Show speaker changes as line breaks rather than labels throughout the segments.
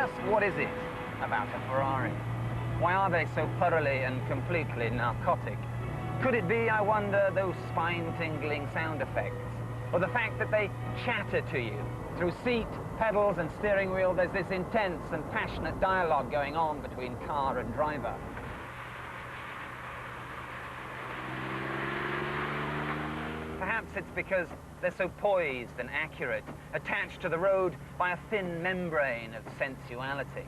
just what is it about a Ferrari? Why are they so thoroughly and completely narcotic? Could it be, I wonder, those spine-tingling sound effects? Or the fact that they chatter to you? Through seat, pedals and steering wheel, there's this intense and passionate dialogue going on between car and driver. Perhaps it's because they're so poised and accurate, attached to the road by a thin membrane of sensuality.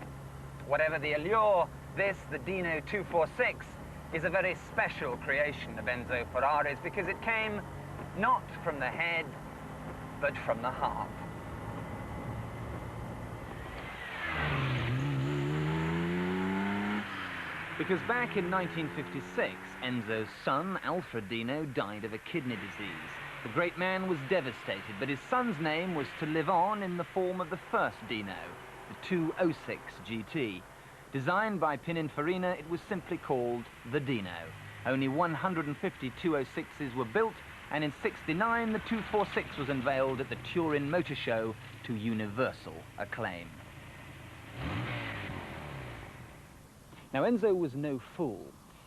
Whatever the allure, this, the Dino 246, is a very special creation of Enzo Ferrari's because it came not from the head, but from the heart. Because back in 1956, Enzo's son, Alfred Dino, died of a kidney disease. The great man was devastated, but his son's name was to live on in the form of the first Dino, the 206 GT. Designed by Pininfarina, it was simply called the Dino. Only 150 206s were built, and in '69 the 246 was unveiled at the Turin Motor Show to universal acclaim. Now, Enzo was no fool.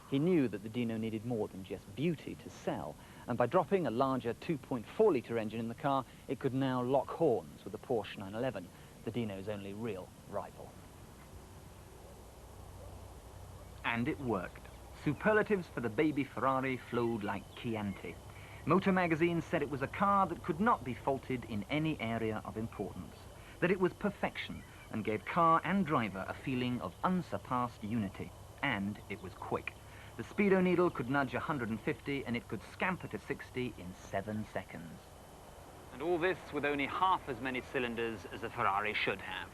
He knew that the Dino needed more than just beauty to sell, and by dropping a larger 2.4-litre engine in the car, it could now lock horns with the Porsche 911, the Dino's only real rival. And it worked. Superlatives for the baby Ferrari flowed like Chianti. Motor magazines said it was a car that could not be faulted in any area of importance, that it was perfection and gave car and driver a feeling of unsurpassed unity. And it was quick. The speedo needle could nudge 150 and it could scamper to 60 in 7 seconds. And all this with only half as many cylinders as a Ferrari should have.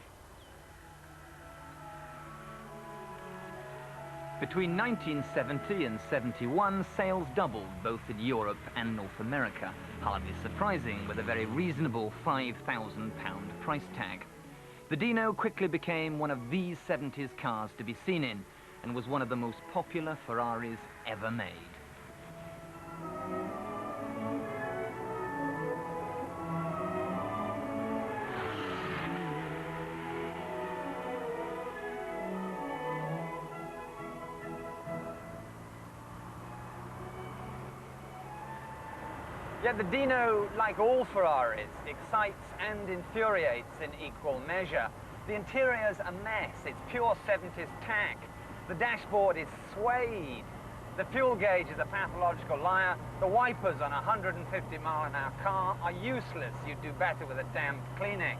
Between 1970 and 71, sales doubled both in Europe and North America, hardly surprising with a very reasonable £5,000 price tag. The Dino quickly became one of these 70s cars to be seen in, and was one of the most popular Ferraris ever made. Yet the Dino, like all Ferraris, excites and infuriates in equal measure. The interior's a mess, it's pure 70s tack. The dashboard is swayed. The fuel gauge is a pathological liar. The wipers on a 150-mile-an-hour car are useless. You'd do better with a damp Kleenex.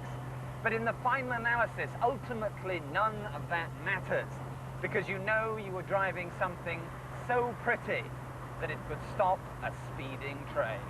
But in the final analysis, ultimately none of that matters, because you know you were driving something so pretty that it could stop a speeding train.